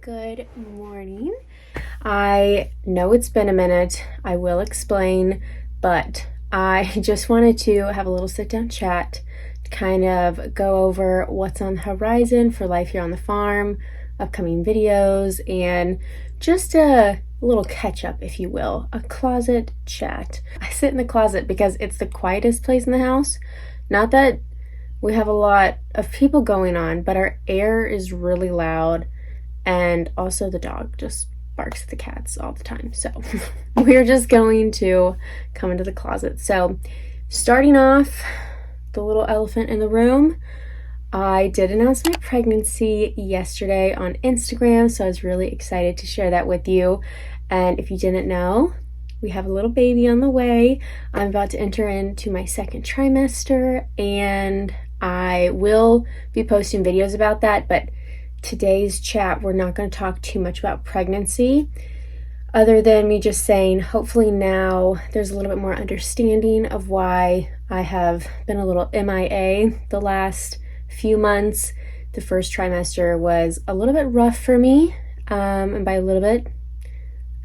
Good morning. I know it's been a minute. I will explain, but I just wanted to have a little sit-down chat to kind of go over what's on the horizon for life here on the farm, upcoming videos, and just a little catch-up, if you will, a closet chat. I sit in the closet because it's the quietest place in the house. Not that we have a lot of people going on, but our air is really loud. And also the dog just barks at the cats all the time. So we're just going to come into the closet. So starting off, the little elephant in the room, I did announce my pregnancy yesterday on Instagram. So I was really excited to share that with you. And if you didn't know, we have a little baby on the way. I'm about to enter into my second trimester and I will be posting videos about that. But today's chat, we're not going to talk too much about pregnancy, other than me just saying, hopefully now there's a little bit more understanding of why I have been a little MIA the last few months. The first trimester was a little bit rough for me, and by a little bit,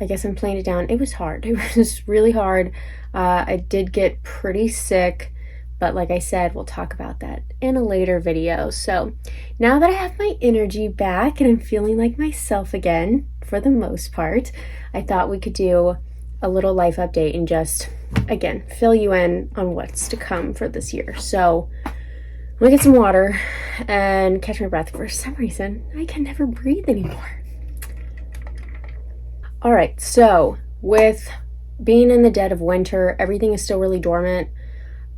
I guess I'm playing it down. It was hard. It was really hard. I did get pretty sick. But like I said, we'll talk about that in a later video. So now that I have my energy back and I'm feeling like myself again, for the most part, I thought we could do a little life update and just, again, fill you in on what's to come for this year. So let me get some water and catch my breath. For some reason, I can never breathe anymore. All right, so with being in the dead of winter, everything is still really dormant.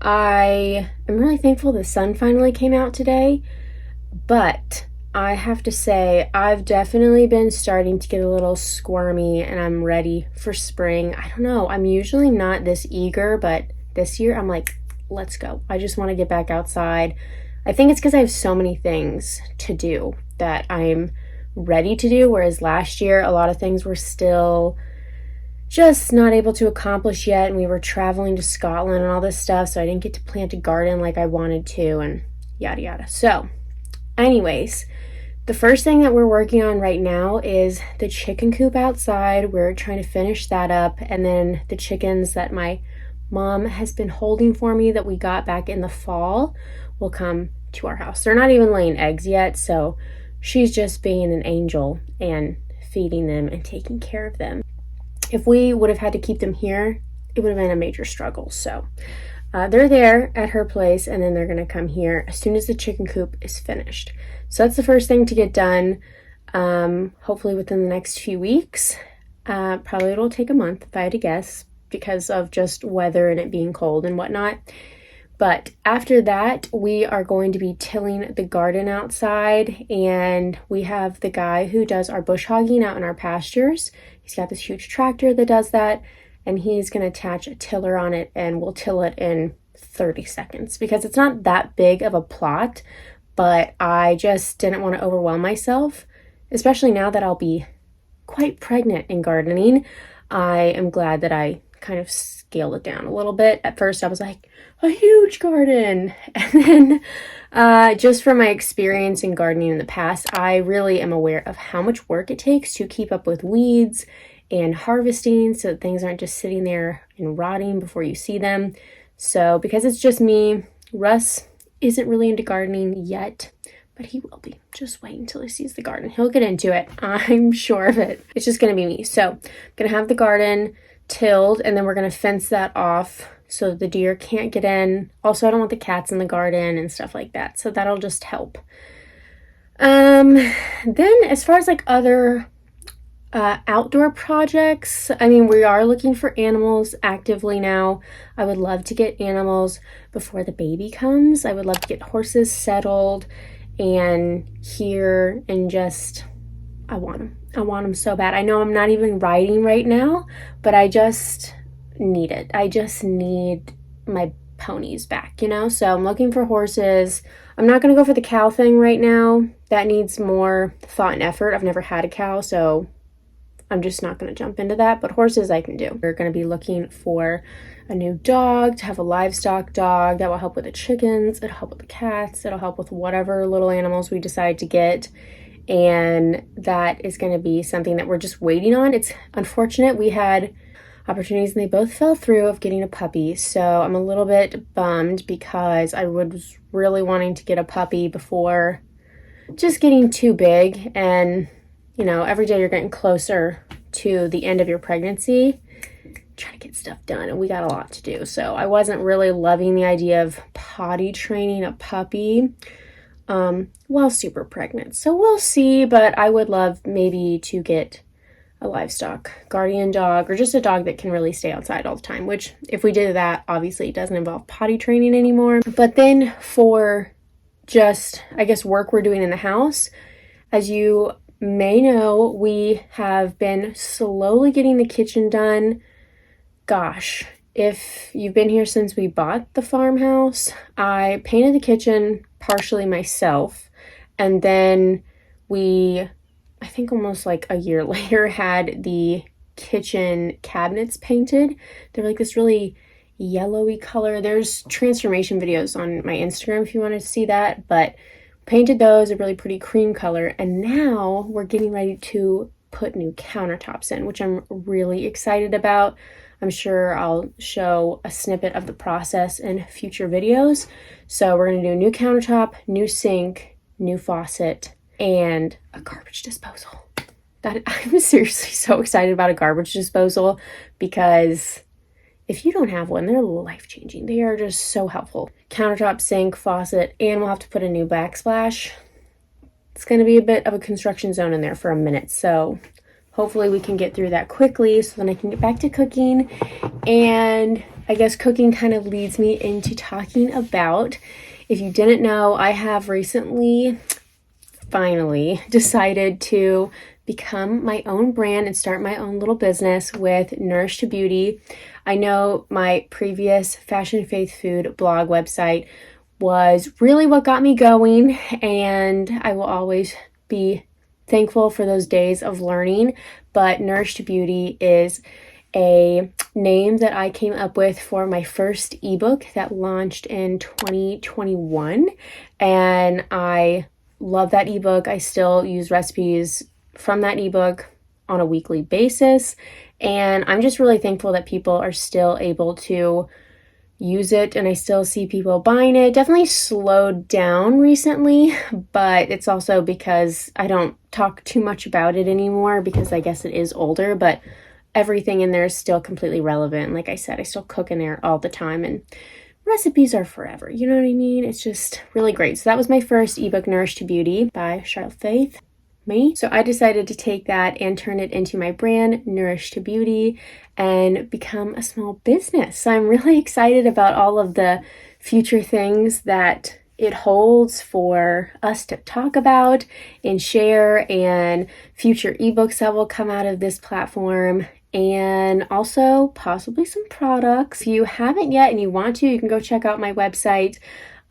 I am really thankful the sun finally came out today, but I have to say I've definitely been starting to get a little squirmy and I'm ready for spring. I don't know, I'm usually not this eager, but this year I'm like, let's go. I just want to get back outside. I think it's because I have so many things to do that I'm ready to do, whereas last year a lot of things were still just not able to accomplish yet, and we were traveling to Scotland and all this stuff, so I didn't get to plant a garden like I wanted to, and yada yada. So anyways, the first thing that we're working on right now is the chicken coop outside. We're trying to finish that up, and then the chickens that my mom has been holding for me that we got back in the fall will come to our house. They're not even laying eggs yet, so she's just being an angel and feeding them and taking care of them. If we would have had to keep them here, it would have been a major struggle. So they're there at her place, and then they're going to come here as soon as the chicken coop is finished. So that's the first thing to get done, hopefully within the next few weeks. Probably it'll take a month, if I had to guess, because of just weather and it being cold and whatnot. But after that, we are going to be tilling the garden outside, and we have the guy who does our bush hogging out in our pastures. He's got this huge tractor that does that, and he's going to attach a tiller on it, and we'll till it in 30 seconds because it's not that big of a plot, but I just didn't want to overwhelm myself, especially now that I'll be quite pregnant in gardening. I am glad that I kind of scaled it down a little bit. At first I was like, a huge garden, and then just from my experience in gardening in the past, I really am aware of how much work it takes to keep up with weeds and harvesting so that things aren't just sitting there and rotting before you see them. So because it's just me, Russ isn't really into gardening yet, but he will be. Just wait until he sees the garden. He'll get into it. I'm sure of it. It's just going to be me. So I'm going to have the garden tilled, and then we're going to fence that off so the deer can't get in. Also, I don't want the cats in the garden and stuff like that, so that'll just help. Then as far as like other outdoor projects, I mean, we are looking for animals actively now. I would love to get animals before the baby comes. I would love to get horses settled and here, and just I want them so bad. I know I'm not even riding right now, but I just need it. I just need my ponies back, you know? So I'm looking for horses. I'm not going to go for the cow thing right now. That needs more thought and effort. I've never had a cow, so I'm just not going to jump into that. But horses I can do. We're going to be looking for a new dog, to have a livestock dog that will help with the chickens. It'll help with the cats. It'll help with whatever little animals we decide to get. and that is going to be something that we're just waiting on. It's unfortunate. We had opportunities and they both fell through of getting a puppy, so I'm a little bit bummed because I was really wanting to get a puppy before just getting too big. And you know, every day you're getting closer to the end of your pregnancy, trying to get stuff done, and we got a lot to do. So I wasn't really loving the idea of potty training a puppy while super pregnant. So we'll see, but I would love maybe to get a livestock guardian dog, or just a dog that can really stay outside all the time, which if we did that, obviously it doesn't involve potty training anymore. But then for just, I guess, work we're doing in the house, as you may know, we have been slowly getting the kitchen done. Gosh, if you've been here since we bought the farmhouse, I painted the kitchen partially myself, and then we, I think almost like a year later, had the kitchen cabinets painted. They're like this really yellowy color. There's transformation videos on my Instagram if you want to see that, but painted those a really pretty cream color, and now we're getting ready to put new countertops in, which I'm really excited about. I'm sure I'll show a snippet of the process in future videos. So we're going to do a new countertop, new sink, new faucet, and a garbage disposal. I'm seriously so excited about a garbage disposal, because if you don't have one, they're life-changing. They are just so helpful. Countertop, sink, faucet, and we'll have to put a new backsplash. It's going to be a bit of a construction zone in there for a minute, so hopefully we can get through that quickly so then I can get back to cooking. And I guess cooking kind of leads me into talking about, if you didn't know, I have recently finally decided to become my own brand and start my own little business with Nourish to Beauty. I know my previous Fashion Faith Food blog website was really what got me going, and I will always be thankful for those days of learning. But Nourish to Beauty is a name that I came up with for my first ebook that launched in 2021, and I love that ebook. I still use recipes from that ebook on a weekly basis, and I'm just really thankful that people are still able to use it, and I still see people buying it. Definitely slowed down recently, but it's also because I don't talk too much about it anymore, because I guess it is older, but everything in there is still completely relevant. Like I said, I still cook in there all the time, and recipes are forever, you know what I mean? It's just really great. So that was my first ebook, Nourish to Beauty by Charlotte Faith. So I decided to take that and turn it into my brand, Nourish to Beauty, and become a small business. So I'm really excited about all of the future things that it holds for us to talk about and share, and future ebooks that will come out of this platform, and also possibly some products. If you haven't yet and you want to, you can go check out my website.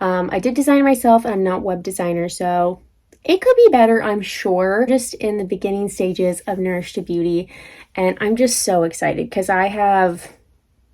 I did design it myself, and I'm not web designer, so it could be better, I'm sure. Just in the beginning stages of Nourish to Beauty, and I'm just so excited because I have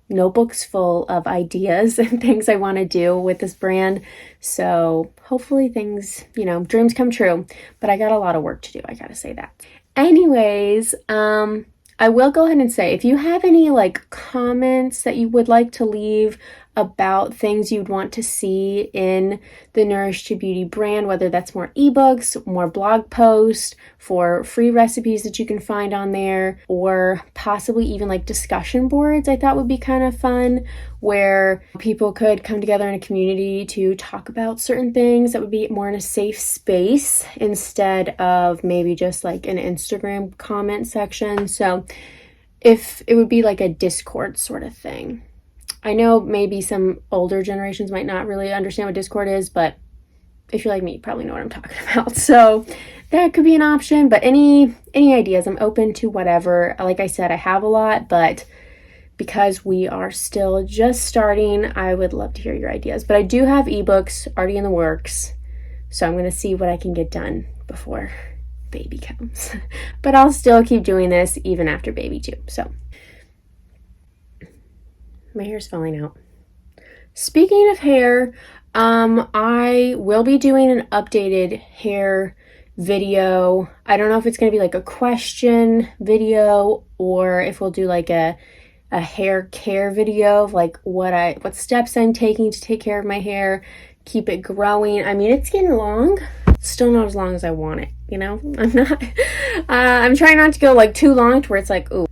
notebooks full of ideas and things I want to do with this brand. So hopefully things, dreams come true, but I got a lot of work to do, I gotta say that. Anyways, I will go ahead and say, if you have any comments that you would like to leave about things you'd want to see in the Nourish to Beauty brand, whether that's more ebooks, more blog posts, for free recipes that you can find on there, or possibly even discussion boards, I thought would be kind of fun, where people could come together in a community to talk about certain things that would be more in a safe space instead of maybe just an Instagram comment section. So if it would be a Discord sort of thing. I know maybe some older generations might not really understand what Discord is, but if you're like me, you probably know what I'm talking about. So that could be an option, but any ideas, I'm open to whatever. Like I said, I have a lot, but because we are still just starting, I would love to hear your ideas. But I do have ebooks already in the works, so I'm going to see what I can get done before baby comes. But I'll still keep doing this even after baby too, so. My hair's falling out. Speaking of hair, I will be doing an updated hair video. I don't know if it's going to be like a question video or if we'll do like a hair care video of like what steps I'm taking to take care of my hair, keep it growing. I mean, it's getting long, still not as long as I want it, you know. I'm trying not to go like too long to where it's like, ooh,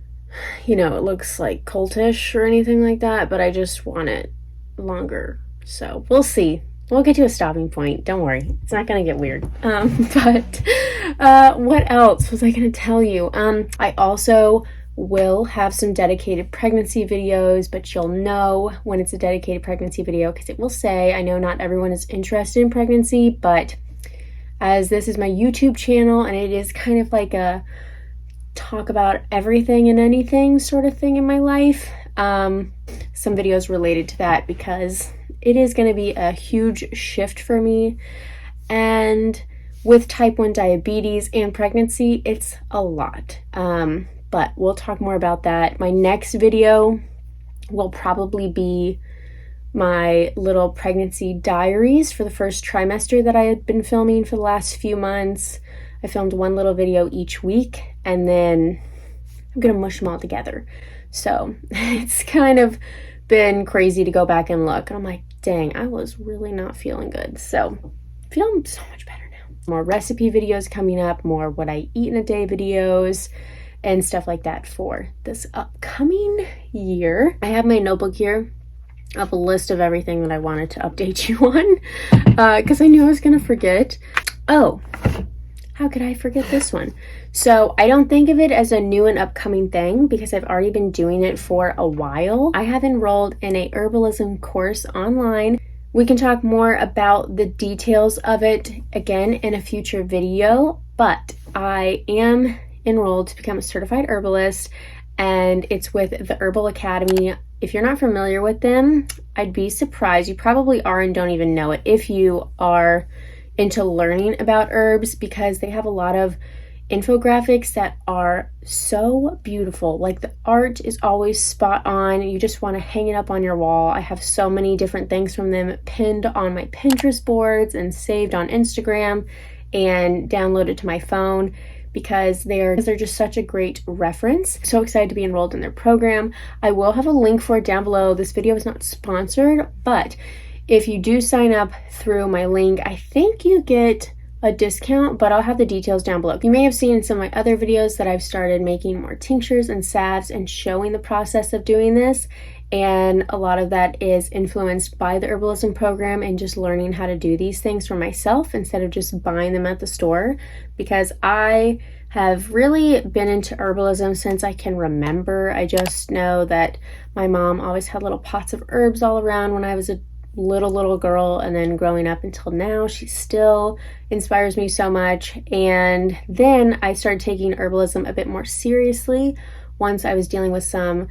you know, it looks like cultish or anything like that, but I just want it longer. So we'll see. We'll get to a stopping point. Don't worry. It's not going to get weird. But what else was I going to tell you? I also will have some dedicated pregnancy videos, but you'll know when it's a dedicated pregnancy video because it will say, I know not everyone is interested in pregnancy, but as this is my YouTube channel and it is kind of like a talk about everything and anything sort of thing in my life, some videos related to that because it is going to be a huge shift for me. And with type 1 diabetes and pregnancy, it's a lot. But we'll talk more about that. My next video will probably be my little pregnancy diaries for the first trimester that I had been filming for the last few months. I filmed one little video each week, and then I'm going to mush them all together. So it's kind of been crazy to go back and look. And I'm like, dang, I was really not feeling good. So feeling so much better now. More recipe videos coming up, more what I eat in a day videos, and stuff like that for this upcoming year. I have my notebook here of a list of everything that I wanted to update you on because I knew I was going to forget. Oh, how could I forget this one? So I don't think of it as a new and upcoming thing because I've already been doing it for a while. I have enrolled in a Herbalism course online. We can talk more about the details of it again in a future video, but I am enrolled to become a certified herbalist, and it's with the Herbal Academy. If you're not familiar with them, I'd be surprised. You probably are and don't even know it if you are into learning about herbs, because they have a lot of infographics that are so beautiful. Like the art is always spot on. You just want to hang it up on your wall. I have so many different things from them pinned on my Pinterest boards and saved on Instagram and downloaded to my phone because they're just such a great reference. So excited to be enrolled in their program. I will have a link for it down below. This video is not sponsored, but if you do sign up through my link, I think you get a discount, but I'll have the details down below. You may have seen in some of my other videos that I've started making more tinctures and salves and showing the process of doing this. And a lot of that is influenced by the Herbalism program and just learning how to do these things for myself instead of just buying them at the store, because I have really been into herbalism since I can remember. I just know that my mom always had little pots of herbs all around when I was a little girl, and then growing up until now, she still inspires me so much. And then I started taking herbalism a bit more seriously once I was dealing with some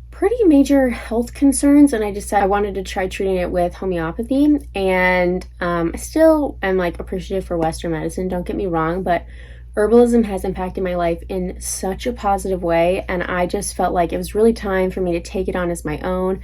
pretty major health concerns, and I decided I wanted to try treating it with homeopathy. And I still am like appreciative for Western medicine, don't get me wrong, but herbalism has impacted my life in such a positive way, and I just felt like it was really time for me to take it on as my own,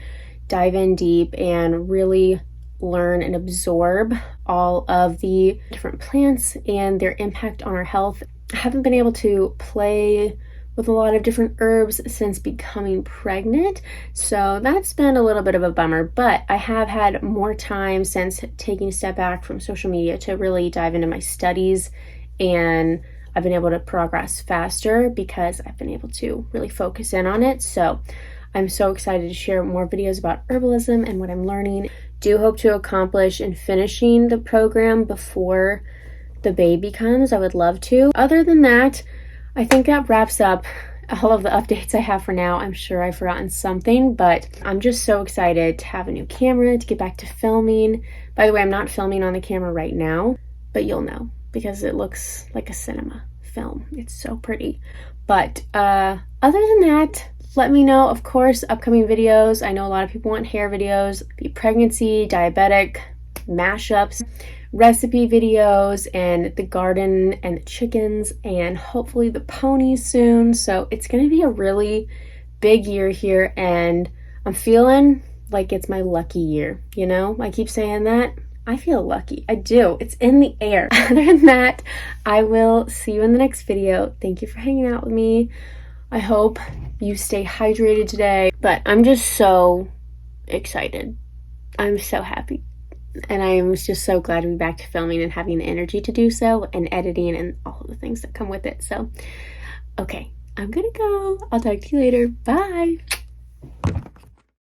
dive in deep, and really learn and absorb all of the different plants and their impact on our health. I haven't been able to play with a lot of different herbs since becoming pregnant, so that's been a little bit of a bummer, but I have had more time since taking a step back from social media to really dive into my studies, and I've been able to progress faster because I've been able to really focus in on it. So I'm so excited to share more videos about herbalism and what I'm learning. Do hope to accomplish in finishing the program before the baby comes. I would love to. Other than that, I think that wraps up all of the updates I have for now. I'm sure I've forgotten something, but I'm just so excited to have a new camera, to get back to filming. By the way, I'm not filming on the camera right now, but you'll know because it looks like a cinema film. It's so pretty. But other than that, let me know, of course, upcoming videos. I know a lot of people want hair videos, the pregnancy, diabetic, mashups, recipe videos, and the garden and the chickens, and hopefully the ponies soon. So it's going to be a really big year here, and I'm feeling like it's my lucky year. You know, I keep saying that. I feel lucky. I do. It's in the air. Other than that, I will see you in the next video. Thank you for hanging out with me. I hope you stay hydrated today. But I'm just so excited. I'm so happy. And I was just so glad to be back to filming and having the energy to do so, and editing and all of the things that come with it. So, okay, I'm gonna go. I'll talk to you later. Bye.